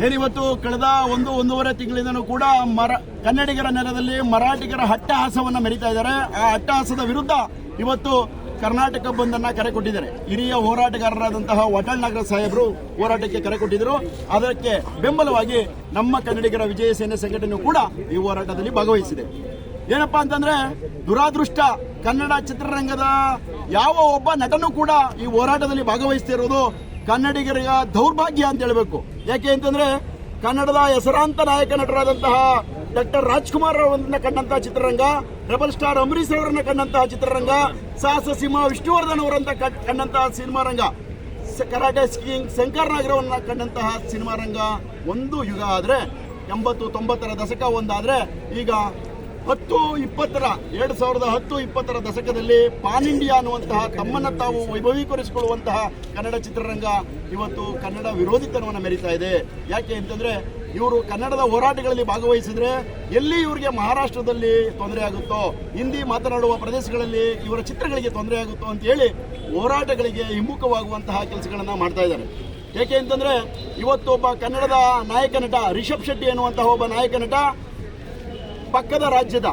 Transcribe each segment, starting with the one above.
ಏನಿವತ್ತು ಕಳೆದ ಒಂದೂವರೆ ತಿಂಗಳಿಂದನೂ ಕೂಡ ಕನ್ನಡಿಗರ ನೆಲದಲ್ಲಿ ಮರಾಠಿಗರ ಅಟ್ಟಹಾಸವನ್ನು ಮೆರೀತಾ ಇದ್ದಾರೆ. ಆ ಅಟ್ಟಹಾಸದ ವಿರುದ್ಧ ಇವತ್ತು ಕರ್ನಾಟಕ ಬಂದನ್ನು ಕರೆ ಕೊಟ್ಟಿದ್ದಾರೆ. ಹಿರಿಯ ಹೋರಾಟಗಾರರಾದಂತಹ ವಟಾಳ್ ನಾಗರಾಜ್ ಸಾಹೇಬರು ಹೋರಾಟಕ್ಕೆ ಕರೆ ಕೊಟ್ಟಿದ್ದರು. ಅದಕ್ಕೆ ಬೆಂಬಲವಾಗಿ ನಮ್ಮ ಕನ್ನಡಿಗರ ವಿಜಯ ಸೇನೆ ಸಂಘಟನೆಯೂ ಕೂಡ ಈ ಹೋರಾಟದಲ್ಲಿ ಭಾಗವಹಿಸಿದೆ. ಏನಪ್ಪಾ ಅಂತಂದ್ರೆ, ದುರಾದೃಷ್ಟ ಕನ್ನಡ ಚಿತ್ರರಂಗದ ಯಾವ ಒಬ್ಬ ನಟನೂ ಕೂಡ ಈ ಹೋರಾಟದಲ್ಲಿ ಭಾಗವಹಿಸ್ತಿರೋದು ಕನ್ನಡಿಗರಿಗ ದೌರ್ಭಾಗ್ಯ ಅಂತ ಹೇಳಬೇಕು. ಯಾಕೆ ಅಂತಂದ್ರೆ, ಕನ್ನಡದ ಹೆಸರಾಂತ ನಾಯಕ ನಟರಾದಂತಹ ಡಾಕ್ಟರ್ ರಾಜ್ಕುಮಾರ್ ಅವರನ್ನ ಕಂಡಂತಹ ಚಿತ್ರರಂಗ, ರೆಬಲ್ ಸ್ಟಾರ್ ಅಂಬರೀಶ್ ಅವರನ್ನ ಕಂಡಂತಹ ಚಿತ್ರರಂಗ, ಸಾಹಸ ಸಿಂಹ ವಿಷ್ಣುವರ್ಧನ್ ಅವರಂತ ಕಂಡಂತಹ ಸಿನಿಮಾ ರಂಗ, ಕರಾಟೆ ಕಿಂಗ್ ಶಂಕರ್ ನಾಗರವನ್ನ ಕಂಡಂತಹ ಸಿನಿಮಾ ರಂಗ ಒಂದು ಯುಗ ಆದ್ರೆ, 80-90ರ ದಶಕ ಒಂದಾದ್ರೆ, ಈಗ 2010-20 ದಶಕದಲ್ಲಿ ಪಾನ್ ಇಂಡಿಯಾ ಅನ್ನುವಂತಹ ತಮ್ಮನ್ನ ತಾವು ವೈಭವೀಕರಿಸಿಕೊಳ್ಳುವಂತಹ ಕನ್ನಡ ಚಿತ್ರರಂಗ ಇವತ್ತು ಕನ್ನಡ ವಿರೋಧಿತನವನ್ನು ಮೆರೀತಾ ಇದೆ. ಯಾಕೆ ಅಂತಂದ್ರೆ, ಇವರು ಕನ್ನಡದ ಹೋರಾಟಗಳಲ್ಲಿ ಭಾಗವಹಿಸಿದ್ರೆ ಎಲ್ಲಿ ಇವರಿಗೆ ಮಹಾರಾಷ್ಟ್ರದಲ್ಲಿ ತೊಂದರೆ ಆಗುತ್ತೋ, ಹಿಂದಿ ಮಾತನಾಡುವ ಪ್ರದೇಶಗಳಲ್ಲಿ ಇವರ ಚಿತ್ರಗಳಿಗೆ ತೊಂದರೆ ಆಗುತ್ತೋ ಅಂತ ಹೇಳಿ ಹೋರಾಟಗಳಿಗೆ ಹಿಮ್ಮುಖವಾಗುವಂತಹ ಕೆಲಸಗಳನ್ನ ಮಾಡ್ತಾ ಇದ್ದಾರೆ. ಯಾಕೆ ಅಂತಂದ್ರೆ, ಇವತ್ತು ಒಬ್ಬ ಕನ್ನಡದ ನಾಯಕ ನಟ ರಿಷಬ್ ಶೆಟ್ಟಿ ಅನ್ನುವಂತಹ ಒಬ್ಬ ನಾಯಕ ನಟ ಪಕ್ಕದ ರಾಜ್ಯದ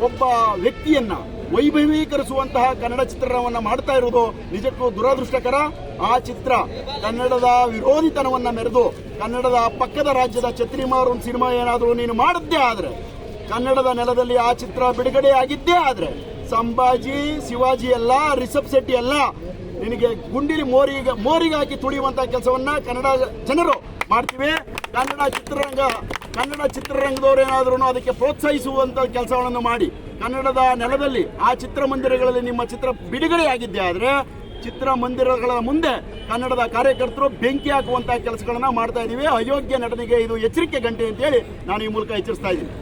ಒಬ್ಬ ವ್ಯಕ್ತಿಯನ್ನ ವೈಭವೀಕರಿಸುವಂತಹ ಕನ್ನಡ ಚಿತ್ರಣವನ್ನ ಮಾಡ್ತಾ ಇರುವುದು ನಿಜಕ್ಕೂ ದುರದೃಷ್ಟಕರ. ಆ ಚಿತ್ರ ಕನ್ನಡದ ವಿರೋಧಿತನವನ್ನ ಮೆರೆದು ಕನ್ನಡದ ಪಕ್ಕದ ರಾಜ್ಯದ ಛತ್ರಿಮಾರನ್ ಸಿನಿಮಾ ಏನಾದರೂ ನೀನು ಮಾಡಿದ್ದೇ ಆದ್ರೆ, ಕನ್ನಡದ ನೆಲದಲ್ಲಿ ಆ ಚಿತ್ರ ಬಿಡುಗಡೆ ಆಗಿದ್ದೇ ಆದ್ರೆ, ಸಂಭಾಜಿ ಶಿವಾಜಿ ಅಲ್ಲ, ರಿಷಬ್ ಶೆಟ್ಟಿ ಅಲ್ಲ, ನಿನಗೆ ಗುಂಡಿಲಿ ಮೋರಿಗೆ ಹಾಕಿ ತುಳಿಯುವಂತ ಕೆಲಸವನ್ನ ಕನ್ನಡ ಜನರು ಮಾಡ್ತೀವಿ. ಕನ್ನಡ ಚಿತ್ರರಂಗದವರೇನಾದ್ರೂ ಅದಕ್ಕೆ ಪ್ರೋತ್ಸಾಹಿಸುವಂತ ಕೆಲಸಗಳನ್ನು ಮಾಡಿ ಕನ್ನಡದ ನೆಲದಲ್ಲಿ ಆ ಚಿತ್ರಮಂದಿರಗಳಲ್ಲಿ ನಿಮ್ಮ ಚಿತ್ರ ಬಿಡುಗಡೆ ಆಗಿದ್ದೆ ಆದ್ರೆ, ಚಿತ್ರಮಂದಿರಗಳ ಮುಂದೆ ಕನ್ನಡದ ಕಾರ್ಯಕರ್ತರು ಬೆಂಕಿ ಹಾಕುವಂತಹ ಕೆಲಸಗಳನ್ನ ಮಾಡ್ತಾ ಇದೀವಿ. ಅಯೋಗ್ಯ ನಟನೆಗೆ ಇದು ಎಚ್ಚರಿಕೆ ಗಂಟೆ ಅಂತೇಳಿ ನಾನು ಈ ಮೂಲಕ ಎಚ್ಚರಿಸ್ತಾ ಇದ್ದೀನಿ.